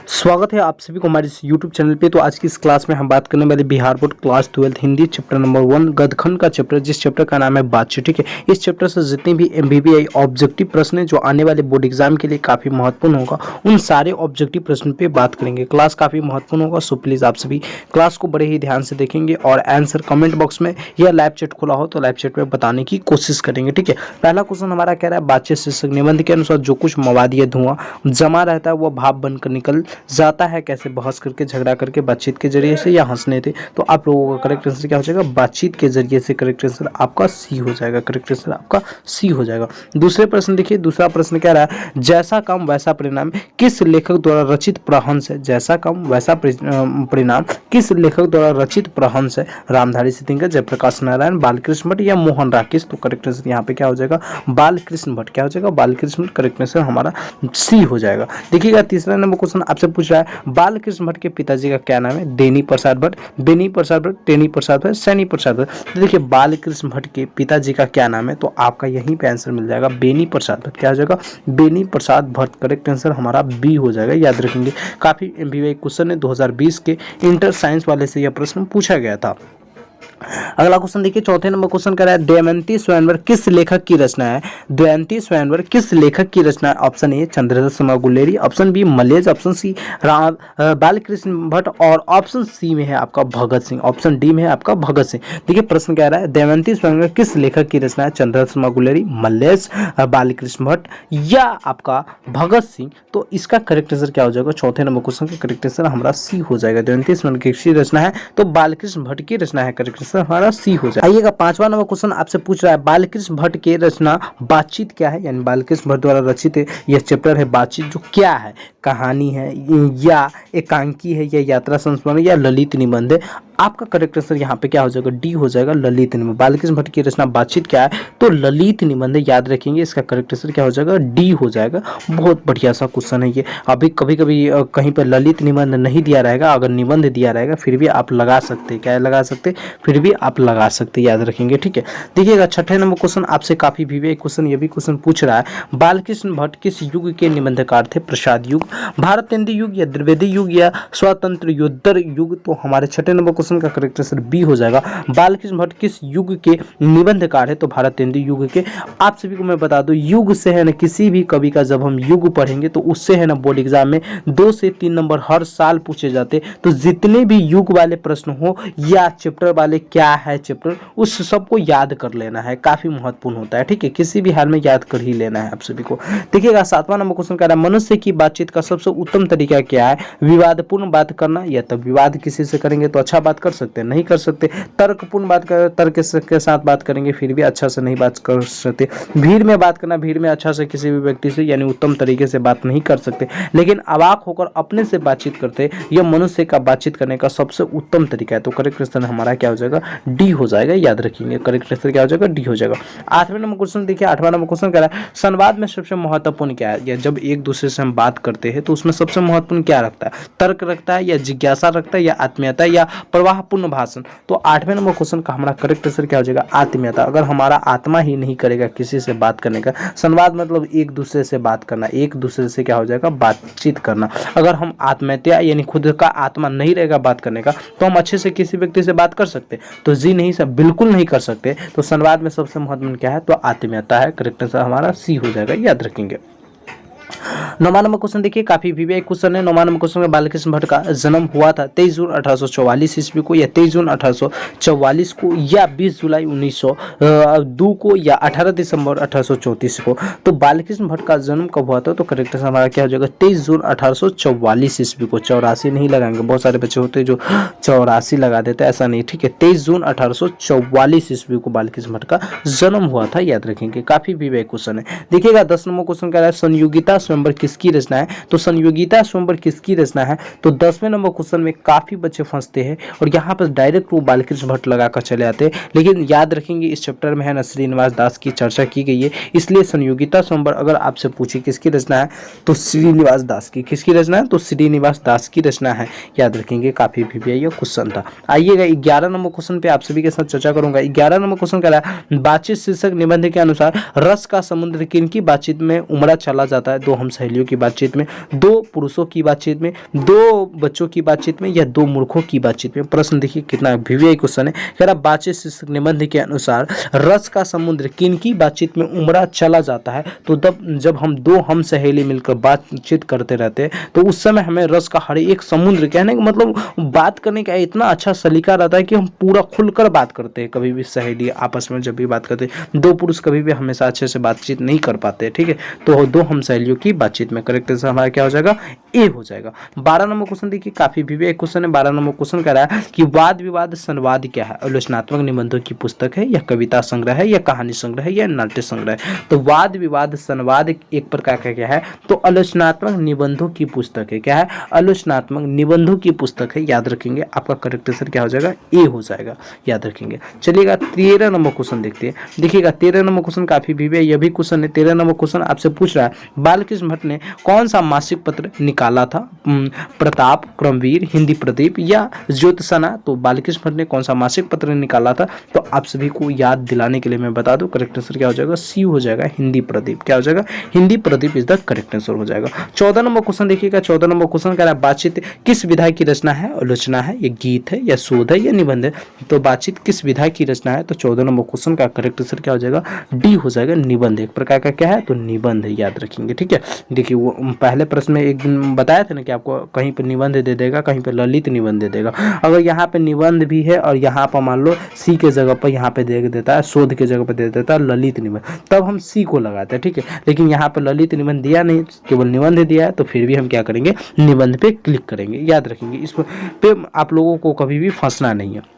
स्वागत है आप सभी को हमारे इस YouTube चैनल पे। तो आज की इस क्लास में हम बात करने वाले Bihar board class 12 Hindi chapter number 1 गदखंड का चैप्टर, जिस चैप्टर का नाम है बातचीत। ठीक है, इस चैप्टर से जितने भी MBBI ऑब्जेक्टिव प्रश्न है जो आने वाले बोर्ड एग्जाम के लिए काफ़ी महत्वपूर्ण होगा, उन सारे ऑब्जेक्टिव प्रश्न पे बात करेंगे। क्लास काफ़ी महत्वपूर्ण होगा, सो प्लीज़ आप सभी क्लास को बड़े ही ध्यान से देखेंगे और आंसर कमेंट बॉक्स में या लाइव चैट खुला हो तो लाइव चैट में बताने की कोशिश करेंगे। ठीक है, पहला क्वेश्चन हमारा कह रहा है बातचीत शीर्षक निबंध के अनुसार जो कुछ मवाद या धुआं जमा रहता है वह भाप बनकर निकल जाता है कैसे? बहस करके, झगड़ा करके, बातचीत के जरिए से या हंसने थे। तो आप लोगों का करेक्ट आंसर क्या हो जाएगा? बातचीत के जरिए से। करेक्ट आंसर आपका सी हो जाएगा। करेक्ट आंसर आपका सी हो जाएगा। दूसरे प्रश्न देखिए, दूसरा प्रश्न कह रहा है जैसा काम वैसा परिणाम किस लेखक द्वारा रचित प्रहंस है? जैसा काम वैसा परिणाम किस लेखक द्वारा रचित प्रहंस है? रामधारी सिंह, जयप्रकाश नारायण, बालकृष्ण भट्ट या मोहन राकेश? तो करेक्ट आंसर यहाँ पे क्या हो जाएगा? बालकृष्ण भट्ट। क्या हो जाएगा? बालकृष्ण भट्ट। करेक्ट आंसर हमारा सी हो जाएगा। देखिएगा तीसरा नंबर क्वेश्चन आपसे पूछ रहा है बालकृष्ण भट्ट के पिताजी का क्या नाम है? देनी प्रसाद भट्ट, बेनी प्रसाद भट्ट, टेनी प्रसाद भट्ट, सैनी प्रसाद भट्ट? तो देखिए बालकृष्ण भट्ट के पिताजी का क्या नाम है? तो आपका यहीं पे आंसर मिल जाएगा बेनी प्रसाद भट्ट। क्या हो जाएगा? बेनी प्रसाद भट्ट। करेक्ट आंसर हमारा बी हो जाएगा। याद रखेंगे, काफी MBBI क्वेश्चन है, 2020 के इंटर साइंस वाले से यह प्रश्न पूछा गया था। अगला क्वेश्चन देखिए, चौथे नंबर क्वेश्चन कर रहा है दमयंती स्वयंवर किस लेखक की रचना है? दमयंती स्वयंवर किस लेखक की रचना है? Option A Chandrashekhar Sharma Guleri, option B मलेज, ऑप्शन सी बालकृष्ण भट्ट और ऑप्शन सी में है आपका भगत सिंह, ऑप्शन डी में है आपका भगत सिंह। देखिए प्रश्न कह रहा है दमयंती स्वयंवर किस लेखक की रचना है? चंद्रशेखर शर्मा गुलेरी, मलेज, बालकृष्ण भट्ट या आपका भगत सिंह? तो इसका करेक्ट आंसर क्या हो जाएगा? चौथे नंबर क्वेश्चन का करेक्ट आंसर हमारा सी हो जाएगा। दमयंती स्वयंवर किसकी रचना है? तो बालकृष्ण भट्ट की रचना है। करेक्ट आंसर हमारा सी हो जाए। आइएगा पांचवा नंबर क्वेश्चन आपसे पूछ रहा है बालकृष्ण भट्ट के रचना बातचीत क्या है? यानी बालकृष्ण भट्ट द्वारा रचित यह चैप्टर है बातचीत, जो क्या है? कहानी है या एकांकी है या यात्रा संस्मरण या ललित निबंध है? आपका करेक्ट आंसर यहाँ पे क्या हो जाएगा? डी हो जाएगा, ललित निबंध। बालकृष्ण भट्ट की रचना बातचीत क्या है? तो ललित निबंध। याद रखेंगे, इसका करेक्ट आंसर क्या हो जाएगा? डी हो जाएगा। बहुत बढ़िया सा क्वेश्चन है ये। अभी कभी कभी कहीं पर ललित निबंध नहीं दिया रहेगा, अगर निबंध दिया रहेगा फिर भी आप लगा सकते। क्या लगा सकते? फिर भी आप लगा सकते। याद रखेंगे, ठीक है। देखिएगा छठे नंबर क्वेश्चन आपसे काफी भी क्वेश्चन, ये भी क्वेश्चन पूछ रहा है बालकृष्ण भट्ट किस युग के निबंधकार थे? प्रसाद युग, भारतेंदु युग या द्विवेदी युग या स्वतंत्र योद्धर युग? तो हमारे छठे नंबर क्वेश्चन का करेक्ट आंसर बी हो जाएगा। बालकृष्ण भट्ट किस युग के निबंधकार है? तो भारतेंदु युग के। आप सभी को मैं बता दूं, युग से है ना किसी भी कवि का जब हम युग पढ़ेंगे तो उससे है ना बोर्ड एग्जाम में 2 से 3 नंबर हर साल पूछे जाते। तो जितने भी युग वाले प्रश्न हो या चैप्टर वाले क्या है चैप्टर, उस सबको याद कर लेना है, काफी महत्वपूर्ण होता है। ठीक है, किसी भी हाल में याद कर ही लेना है आप सभी को। देखिएगा सातवां नंबर क्वेश्चन कह रहा है मनुष्य की बातचीत का सबसे उत्तम तरीका क्या है? विवादपूर्ण बात करना, या तो विवाद किसी से करेंगे तो अच्छा बात कर सकते हैं, नहीं कर सकते। तर्कपूर्ण बात कर, तर्क के साथ बात करेंगे फिर भी अच्छा से नहीं बात कर सकते। भीड़ में बात करना, भीड़ में अच्छा से किसी भी व्यक्ति से यानी उत्तम तरीके से बात नहीं कर सकते, लेकिन अवाक होकर अपने से बातचीत करते, यह मनुष्य का बातचीत करने का सबसे उत्तम तरीका है। तो करेक्ट आंसर हमारा क्या हो जाएगा? डी हो जाएगा। याद रखेंगे, करेक्ट आंसर क्या हो जाएगा? डी हो जाएगा। आठवें नंबर क्वेश्चन देखिए, आठवां नंबर क्वेश्चन कह रहा है संवाद में सबसे महत्वपूर्ण क्या है? या जब एक दूसरे से हम बात करते हैं तो उसमें सबसे महत्वपूर्ण क्या रखता है? तर्क रखता है या जिज्ञासा रखता है या आत्मीयता या प्रवाहपूर्ण भाषण? तो आठवें नंबर क्वेश्चन का हमारा करेक्ट आंसर क्या हो जाएगा? आत्मीयता। अगर हमारा आत्मा ही नहीं करेगा किसी से बात करने का, संवाद मतलब एक दूसरे से बात करना, एक दूसरे से क्या हो जाएगा? बातचीत करना। अगर हम आत्मीयता यानी खुद का आत्मा नहीं रहेगा बात करने का, तो हम अच्छे से किसी व्यक्ति से बात कर सकते? तो जी नहीं सर, बिल्कुल नहीं कर सकते। तो संवाद में सबसे महत्वपूर्ण क्या है? तो आत्मीयता है। करेक्ट आंसर हमारा सी हो जाएगा। याद रखेंगे। 9वां नंबर क्वेश्चन देखिए, काफी VVI क्वेश्चन है। 9वां नंबर क्वेश्चन में बालकृष्ण भट्ट का जन्म हुआ था 23 जून 1844 ईस्वी को, या 23 जून 1844 को, या 20 जुलाई 1902 को, या 18 दिसंबर 1834 को? तो बालकृष्ण भट्ट का जन्म कब हुआ था? तो करेक्ट आंसर हमारा क्या हो जाएगा? 23 जून 1844 ईस्वी को। 84 नहीं लगाएंगे, बहुत सारे बच्चे होते हैं जो 84 लगा देते हैं, ऐसा नहीं। ठीक है, 23 जून 1844 ईस्वी को बालकृष्ण भट्ट का जन्म हुआ था। याद रखेंगे, काफी VVI क्वेश्चन है। देखिएगा 10 नंबर क्वेश्चन कह रहा है संयोगिता स्वयंवर किसकी रचना है? तो संयोगिता स्वयंवर किसकी रचना है? तो 10वें नंबर क्वेश्चन में काफी बच्चे फंसते हैं और यहाँ पर डायरेक्ट वो बालकृष्ण भट्ट लगाकर चले आते हैं, लेकिन याद रखेंगे इस चैप्टर में है ना श्रीनिवास दास की चर्चा की गई है, इसलिए संयोगिता स्वयंवर अगर आपसे पूछे किसकी रचना है तो श्रीनिवास दास की। किसकी रचना है? तो श्रीनिवास दास की रचना है। याद रखेंगे, काफी VVI क्वेश्चन था। आइएगा 11 नंबर क्वेश्चन पे आप सभी के साथ चर्चा करूंगा। 11 नंबर क्वेश्चन कह रहा है बातचीत शीर्षक निबंध के अनुसार रस का समुद्र किनकी बातचीत में उमड़ा चला जाता है? हम सहेलियों की बातचीत में, 2 पुरुषों की बातचीत में, 2 बच्चों की बातचीत में या 2 मूर्खों की बातचीत में। प्रश्न देखिए कितना वीवीआई क्वेश्चन है। कह रहा बातचीत शीर्षक निबंध के अनुसार रस का समुद्र किनकी बातचीत में उमड़ा चला जाता है। तो जब हम 2 हम सहेली मिलकर बातचीत करते रहते हैं तो उस समय हमें रस का हर एक समुद्र, कहने का मतलब बात करने का इतना अच्छा सलीका रहता है कि हम पूरा खुलकर बात करते हैं। कभी भी सहेली आपस में जब भी बात करते हैं, 2 पुरुष कभी भी हमेशा अच्छे से बातचीत नहीं कर पाते, ठीक है। तो 2 हम सहेलियों की बातचीत में करेक्ट आंसर हमारा क्या हो जाएगा, ए हो जाएगा। 12 नंबर क्वेश्चन देखिए काफी भी एक क्वेश्चन है। 12 नंबर क्वेश्चन कह रहा है कि वाद विवाद संवाद क्या है। आलोचनात्मक निबंधों की पुस्तक है या कविता संग्रह है या कहानी संग्रह है या नाट्य संग्रह है। तो वाद विवाद संवाद एक प्रकार का क्या है, तो आलोचनात्मक निबंधों की पुस्तक है। क्या है, आलोचनात्मक निबंधों की पुस्तक है। याद रखेंगे आपका करेक्ट आंसर क्या हो जाएगा, ए हो जाएगा, याद रखेंगे। चलिएगा 13 नंबर क्वेश्चन देखते हैं। देखिएगा 13 नंबर क्वेश्चन काफी भी है, यह भी क्वेश्चन है। 13 नंबर क्वेश्चन आपसे पूछ रहा है बालकृष्ण भट्ट ने कौन सा मासिक पत्र निकाला था। प्रताप, क्रमवीर, हिंदी प्रदीप या ज्योत्सना। तो बालकृष्ण भट्ट ने कौन सा मासिक पत्र निकाला था, तो आप सभी को याद दिलाने के लिए मैं बता दूं करेक्ट आंसर क्या हो जाएगा, सी हो जाएगा, हिंदी प्रदीप। क्या हो जाएगा, Hindi Pradeep is the correct answer हो जाएगा। 14 नंबर क्वेश्चन देखिएगा। 14 नंबर क्वेश्चन कह रहा है बातचीत किस विधा की रचना है। आलोचना है या गीत है या शोध है या निबंध है। तो बातचीत किस विधा की रचना है, तो 14 नंबर क्वेश्चन का करेक्ट आंसर क्या हो जाएगा, डी हो जाएगा, निबंध। एक प्रकार का क्या है, तो निबंध है, याद रखेंगे, ठीक है। देखिए वो पहले प्रश्न में एक दिन बताया था ना कि आपको कहीं पर निबंध दे देगा, कहीं पर ललित निबंध दे देगा। अगर यहाँ पे निबंध भी है और यहाँ पर मान लो सी के जगह पर यहाँ पे दे देता है, शोध के जगह पर दे देता है ललित निबंध, तब हम सी को लगाते हैं, ठीक है। लेकिन यहाँ पर ललित निबंध दिया नहीं, केवल निबंध दिया है, तो फिर भी हम क्या करेंगे, निबंध पे क्लिक करेंगे, याद रखेंगे। इस पे आप लोगों को कभी भी फंसना नहीं है।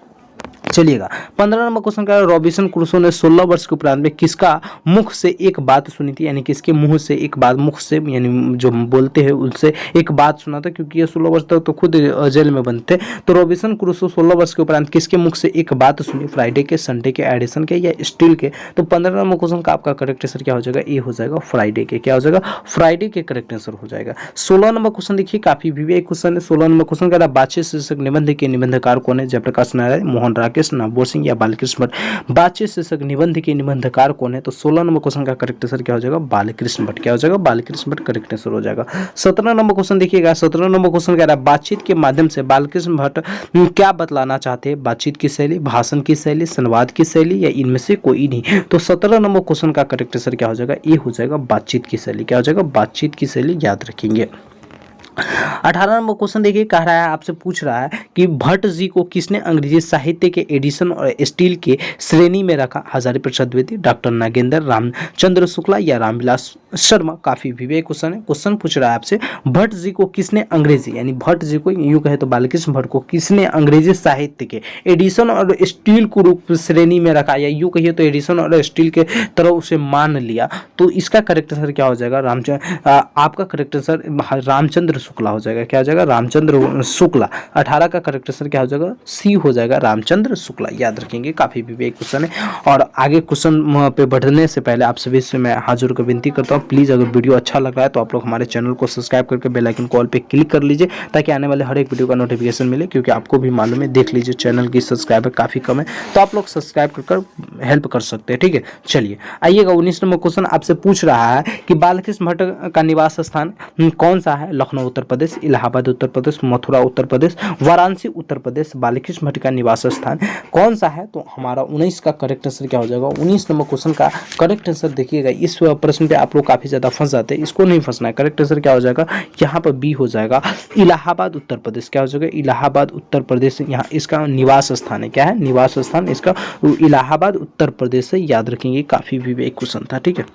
चलिएगा 15 नंबर क्वेश्चन का, रॉबिन्सन क्रूसो ने 16 वर्ष के उपरांत में किसका मुख से एक बात सुनी थी, यानी किसके मुंह से एक बात, मुख से यानी जो बोलते हैं उनसे एक बात सुना था, क्योंकि ये 16 वर्ष तक तो खुद जेल में बंद थे। तो रॉबिन्सन क्रूसो 16 वर्ष के उपरांत किसके मुख से एक बात सुनी, फ्राइडे के, संडे के, एडिसन के या स्टील के। तो 15 नंबर क्वेश्चन का आपका करेक्ट आंसर क्या हो जाएगा, ए हो जाएगा, फ्राइडे के। क्या हो जाएगा, फ्राइडे के करेक्ट आंसर हो जाएगा। 16 नंबर क्वेश्चन देखिए काफी विवेक क्वेश्चन है। 16 नंबर क्वेश्चन का बातचीत शीर्षक निबंध के निबंधकार कौन है। जयप्रकाश नारायण, मोहन राकेश, नागौर सिंह या बालकृष्ण भट्ट। बातचीत शीर्षक निबंध के निबंधकार कौन है। तो 16 नंबर क्वेश्चन का करेक्ट आंसर क्या हो जाएगा, बालकृष्ण भट्ट। क्या हो जाएगा, बालकृष्ण भट्ट करेक्ट आंसर हो जाएगा। 17 नंबर क्वेश्चन देखिएगा। 17 नंबर क्वेश्चन कह रहा है बातचीत के माध्यम से बालकृष्ण भट्ट क्या बतलाना चाहते हैं। बातचीत की शैली, भाषण की शैली, संवाद की शैली या इनमें से कोई नहीं। तो 17 नंबर क्वेश्चन का करेक्ट आंसर क्या हो जाएगा, ए हो जाएगा, बातचीत की शैली। क्या हो जाएगा, बातचीत की शैली, याद रखेंगे। 18 नंबर क्वेश्चन देखिए कह रहा है, आपसे पूछ रहा है कि भट्ट जी को किसने अंग्रेजी साहित्य के एडिशन और स्टील के श्रेणी में रखा। हजारी प्रसाद द्विवेदी, डॉक्टर नागेंद्र, रामचंद्र शुक्ला या रामविलास शर्मा। काफी विवेक क्वेश्चन है। क्वेश्चन पूछ रहा है आपसे भट्ट जी को किसने अंग्रेजी, यानी भट्ट जी को यूं कहे तो बालकृष्ण भट्ट को किसने अंग्रेजी साहित्य के एडिशन और स्टील को रूप श्रेणी में रखा, या यूं कहिए तो एडिशन और स्टील के तरह उसे मान लिया। तो इसका करेक्ट आंसर क्या हो जाएगा, आपका करेक्ट आंसर रामचंद्र शुक्ला हो जाएगा। क्या हो जाएगा, रामचंद्र शुक्ला। 18 का करेक्ट आंसर क्या हो जाएगा, सी हो जाएगा, रामचंद्र शुक्ला। याद रखेंगे, काफी विवेक क्वेश्चन है। और आगे क्वेश्चन पे बढ़ने से पहले आप सभी से मैं हाजिर को विनती करता हूँ, प्लीज अगर वीडियो अच्छा लग रहा है तो आप लोग हमारे चैनल को सब्सक्राइब करके बेल आइकन कॉल पे क्लिक कर लीजिए, ताकि आने वाले हर एक वीडियो का नोटिफिकेशन मिले। क्योंकि आपको भी मालूम है, देख लीजिए चैनल की सब्सक्राइबर काफी कम है, तो आप लोग सब्सक्राइब कर हेल्प कर सकते हैं, ठीक है। चलिए आइएगा 19 नंबर क्वेश्चन आपसे पूछ रहा है कि बालकृष्ण भट्ट का निवास स्थान कौन सा है। लखनऊ उत्तर प्रदेश, इलाहाबाद उत्तर प्रदेश, मथुरा उत्तर प्रदेश, वाराणसी उत्तर प्रदेश। बालकृष्ण भट्ट का निवास स्थान कौन सा है। तो हमारा 19 का करेक्ट आंसर क्या हो जाएगा, 19 नंबर क्वेश्चन का करेक्ट आंसर देखिएगा। इस प्रश्न पे आप लोग काफी ज्यादा फंस जाते हैं, इसको नहीं फंसना है। करेक्ट आंसर क्या हो जाएगा, यहाँ पर बी हो जाएगा, इलाहाबाद उत्तर प्रदेश। क्या हो जाएगा, इलाहाबाद उत्तर प्रदेश, यहाँ इसका निवास स्थान है। क्या है, निवास स्थान इसका इलाहाबाद उत्तर प्रदेश से। याद रखेंगे, काफी विवेक क्वेश्चन था, ठीक है।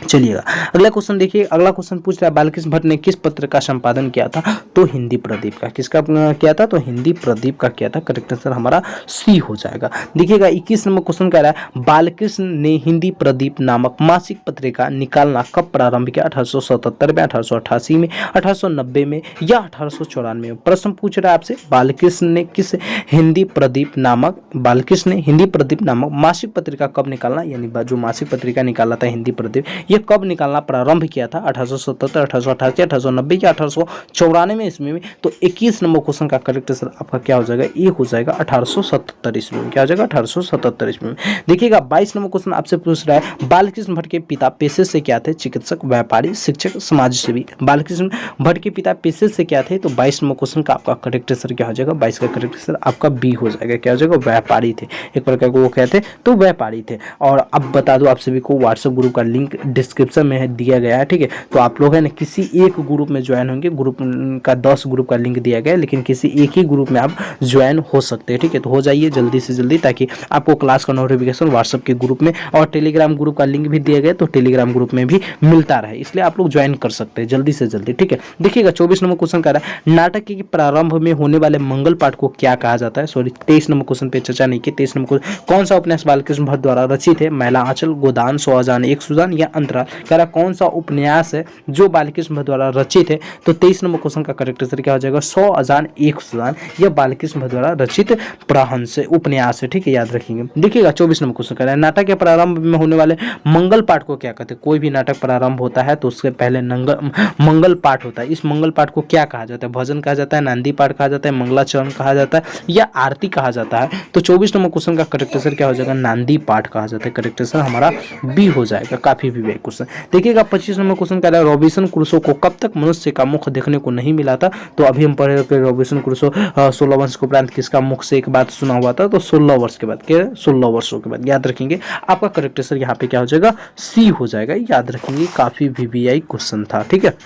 चलिएगा अगला क्वेश्चन देखिए। अगला क्वेश्चन पूछ रहा है बालकृष्ण भट्ट ने किस पत्र का संपादन किया था। तो हिंदी प्रदीप का। किसका किया था, तो हिंदी प्रदीप का किया था। करेक्ट आंसर हमारा सी हो जाएगा। देखिएगा 21 नंबर क्वेश्चन कह रहा है बालकृष्ण ने हिंदी प्रदीप नामक मासिक पत्रिका निकालना कब प्रारंभ किया। 1877 में, 1888 में, 1890 में या 1894 में। प्रश्न पूछ रहा है आपसे बालकृष्ण ने किस हिंदी प्रदीप नामक, बालकृष्ण ने हिंदी प्रदीप नामक मासिक पत्रिका कब निकालना, यानी जो मासिक पत्रिका निकाला था हिंदी प्रदीप, ये कब निकालना प्रारंभ किया था, 1877, 1888, 1890 या 1894 ईस्वी में। तो 21 नंबर क्वेश्चन का करेक्ट आंसर आपका क्या हो जाएगा, ये हो जाएगा 1877 ईस्वी में। क्या हो जाएगा, 1877 ईस्वी में। देखिएगा 22 नंबर क्वेश्चन आपसे पूछ रहा है, बालकृष्ण भट्ट के पिता पेशे से क्या थे, चिकित्सक, व्यापारी, शिक्षक, समाज सेवी। बालकृष्ण भट्ट के पिता पेशे से क्या थे, तो 22 नंबर क्वेश्चन का आपका करेक्ट आंसर क्या हो जाएगा, 22 का करेक्ट आंसर आपका बी हो जाएगा। क्या हो जाएगा, व्यापारी थे, एक प्रकार को वो कहते तो व्यापारी थे। और अब बता दो आप सभी को, व्हाट्सएप ग्रुप का लिंक डिस्क्रिप्शन में दिया गया है, ठीक है। तो आप लोग है ना किसी एक ग्रुप में ज्वाइन होंगे, ग्रुप का 10 ग्रुप का लिंक दिया गया है, लेकिन किसी एक ही ग्रुप में आप ज्वाइन हो सकते हैं, ठीक है। तो हो जाइए जल्दी से जल्दी, ताकि आपको क्लास का नोटिफिकेशन व्हाट्सएप के ग्रुप में और टेलीग्राम ग्रुप का लिंक भी दिया गया, तो टेलीग्राम ग्रुप में भी मिलता रहे, इसलिए आप लोग ज्वाइन कर सकते हैं जल्दी से जल्दी, ठीक है। देखिएगा 24 नंबर क्वेश्चन कर रहा है, नाटक के प्रारंभ में होने वाले मंगल पाठ को क्या कहा जाता है। सॉरी 23 नंबर क्वेश्चन पे चर्चा नहीं की। 23 नंबर कौन सा उपन्यास बालकृष्ण भट्ट द्वारा रचित है, महिला आंचल, गोदान, 100 अजान एक सुजान या अंतराल। कह रहा कौन सा उपन्यास है जो बालकृष्ण भट्ट द्वारा रचित है, तो 23 नंबर क्वेश्चन का करेक्ट आंसर क्या हो जाएगा, 100 अजान एक सुजान, यह बालकृष्ण भट्ट द्वारा रचित प्रहंस उपन्यास है, ठीक है, याद रखेंगे। देखिएगा 24 नंबर क्वेश्चन कह रहा है, नाटक के प्रारंभ में होने वाले मंगल पाठ को क्या कहते हैं। कोई भी नाटक प्रारंभ होता है तो उसके पहले मंगल पाठ होता है। इस मंगल पाठ को क्या कहा जाता है, भजन कहा जाता है, नांदी पाठ कहा जाता है, मंगलाचरण कहा जाता है या आरती कहा जाता है। तो 24 नंबर क्वेश्चन का करेक्ट आंसर क्या हो जाएगा, नांदी पाठ कहा जाता है। करेक्ट आंसर हमारा बी हो जाएगा, काफी विवेक क्वेश्चन। देखिएगा 25 नंबर क्वेश्चन कह रहा है, रॉबिन्सन क्रूसो को कब तक मनुष्य का मुख देखने को नहीं मिला था। तो अभी हम पढ़े कि रॉबिन्सन क्रूसो 16 वर्ष के उपरांत किसका मुख से एक बात सुना हुआ था, तो 16 वर्ष के बाद, 16 वर्षों के बाद, याद रखेंगे। आपका करेक्ट आंसर यहाँ पे क्या हो जाएगा, सी हो जाएगा, याद रखेंगे, काफी वीवीआई क्वेश्चन था, ठीक है।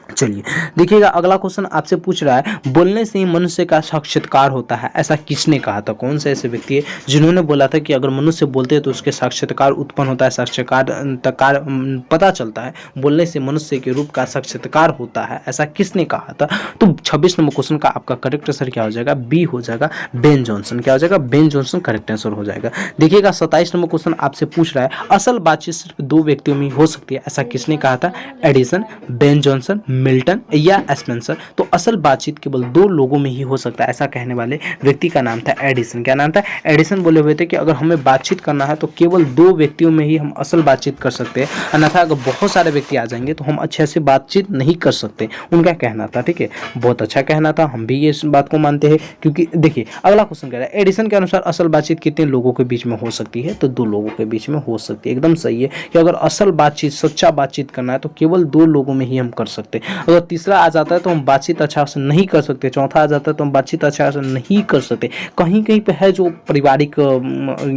चलिए देखिएगा अगला क्वेश्चन आपसे पूछ रहा है, बोलने से ही मनुष्य का साक्षात्कार होता है, ऐसा किसने कहा था। कौन सा ऐसे व्यक्ति है जिन्होंने बोला था कि अगर मनुष्य बोलते हैं तो उसके साक्षात्कार उत्पन्न होता है, साक्षात्कार पता चलता है, बोलने से मनुष्य के रूप का साक्षात्कार होता है, ऐसा किसने कहा था। तो 26 नंबर क्वेश्चन का आपका करेक्ट आंसर क्या हो जाएगा, बी हो जाएगा, बेन जॉनसन। क्या हो जाएगा, बेन जॉनसन करेक्ट आंसर हो जाएगा। देखिएगा 27 नंबर क्वेश्चन आपसे पूछ रहा है, असल बातचीत सिर्फ 2 व्यक्तियों में हो सकती है, ऐसा किसने कहा था। एडिसन, बेन जॉनसन, मिल्टन या स्पेंसर। तो असल बातचीत केवल 2 लोगों में ही हो सकता है, ऐसा कहने वाले व्यक्ति का नाम था एडिसन। क्या नाम था, एडिसन बोले हुए थे कि अगर हमें बातचीत करना है तो केवल 2 व्यक्तियों में ही हम असल बातचीत कर सकते हैं, अन्यथा अगर बहुत सारे व्यक्ति आ जाएंगे तो हम अच्छे से बातचीत नहीं कर सकते, उनका कहना था, ठीक है। बहुत अच्छा कहना था, हम भी ये इस बात को मानते हैं, क्योंकि देखिए अगला क्वेश्चन कह रहा है, एडिसन के अनुसार असल बातचीत कितने लोगों के बीच में हो सकती है, तो 2 लोगों के बीच में हो सकती है। एकदम सही है कि अगर असल बातचीत, सच्चा बातचीत करना है तो केवल 2 लोगों में ही हम कर सकते हैं। अगर तीसरा आ जाता है तो हम बातचीत अच्छा से नहीं कर सकते, चौथा आ जाता है तो हम बातचीत अच्छा से नहीं कर सकते। कहीं कहीं पे है जो पारिवारिक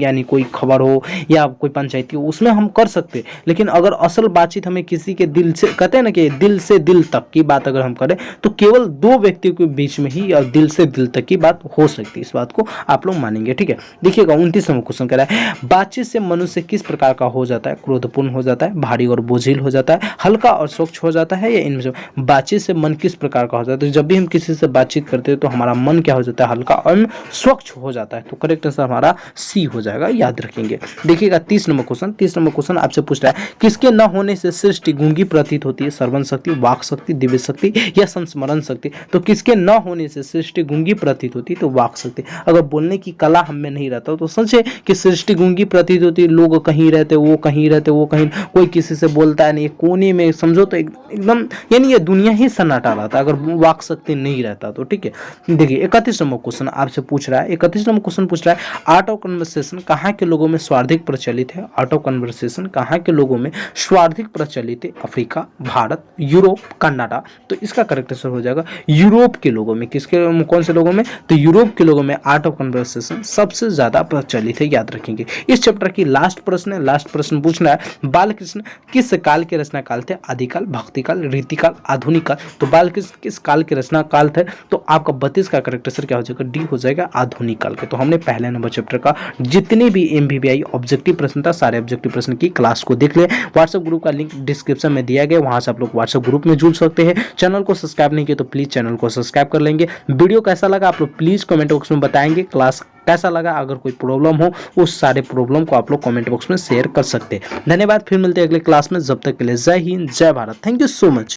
यानी कोई खबर हो या कोई पंचायती हो, उसमें हम कर सकते, लेकिन अगर असल बातचीत हमें किसी के दिल से, कहते हैं ना कि दिल से दिल तक की बात अगर हम करें तो केवल 2 व्यक्तियों के बीच में ही और दिल से दिल तक की बात हो सकती है, इस बात को आप लोग मानेंगे, ठीक है। देखिएगा 29 नंबर क्वेश्चन कह रहा है, बातचीत से मनुष्य किस प्रकार का हो जाता है, क्रोधपूर्ण हो जाता है, भारी और बोझिल हो जाता है, हल्का और स्वच्छ हो जाता है, या इनमें से बातचीत से मन किस प्रकार का हो जाता है। तो जब भी हम किसी से बातचीत करते हैं तो हमारा मन क्या हो जाता है, हल्का और स्वच्छ हो जाता है। तो करेक्ट आंसर हमारा सी हो जाएगा, याद रखेंगे। देखिएगा 30 नंबर क्वेश्चन आपसे पूछ रहा है, किसके न होने से सृष्टि गूंगी प्रतीत होती है, श्रवण शक्ति, वाक शक्ति, दिव्य शक्ति या संस्मरण शक्ति। तो किसके न होने से सृष्टि गूंगी प्रतीत होती है, तो वाक शक्ति। अगर बोलने की कला हम में नहीं रहता तो सच है कि सृष्टि गूंगी प्रतीत होती है, लोग कहीं रहते, वो कहीं रहते, वो कहीं, कोई किसी से बोलता है नहीं, कोने में समझो तो एकदम, यानी ये दुनिया ही सन्नाटा रहता अगर वाक शक्ति नहीं रहता तो, ठीक है। देखिए 31 नंबर क्वेश्चन आपसे पूछ रहा है, 31 नंबर क्वेश्चन पूछ रहा है, आर्ट ऑफ कन्वर्सेशन कहाँ के लोगों में सर्वाधिक प्रचलित है। आर्ट ऑफ कन्वर्सेशन कहाँ के लोगों में सर्वाधिक प्रचलित है, अफ्रीका, भारत, यूरोप, कनाडा। तो इसका करेक्ट आंसर हो जाएगा यूरोप के लोगों में। किसके, कौन से लोगों में, तो यूरोप के लोगों में आर्ट ऑफ कन्वर्सेशन सबसे ज्यादा प्रचलित है, याद रखेंगे। इस चैप्टर की लास्ट प्रश्न है, लास्ट प्रश्न पूछना है, बालकृष्ण किस काल के रचना काल थे, आदिकाल, भक्तिकाल, रीतिकाल, आधुनिक काल। तो बालकृष्ण किस काल के रचना काल थे, तो आपका 32 का करेक्ट आंसर क्या हो जाएगा, डी हो जाएगा, आधुनिक काल के। तो हमने पहले नंबर चैप्टर का जितने भी एमबीबीआई ऑब्जेक्टिव प्रश्न था, सारे ऑब्जेक्टिव प्रश्न की क्लास को देख ले। व्हाट्सएप ग्रुप का लिंक डिस्क्रिप्शन में दिया गया, वहां से आप लोग व्हाट्सएप ग्रुप में जुड़ सकते हैं। चैनल को सब्सक्राइब नहीं किया तो प्लीज चैनल को सब्सक्राइब कर लेंगे। वीडियो कैसा लगा आप लोग प्लीज कमेंट बॉक्स में बताएंगे, क्लास कैसा लगा, अगर कोई प्रॉब्लम हो उस सारे प्रॉब्लम को आप लोग कमेंट बॉक्स में शेयर कर सकते हैं। धन्यवाद, फिर मिलते हैं अगले क्लास में, जब तक के लिए जय हिंद, जय Bharat, thank you so much.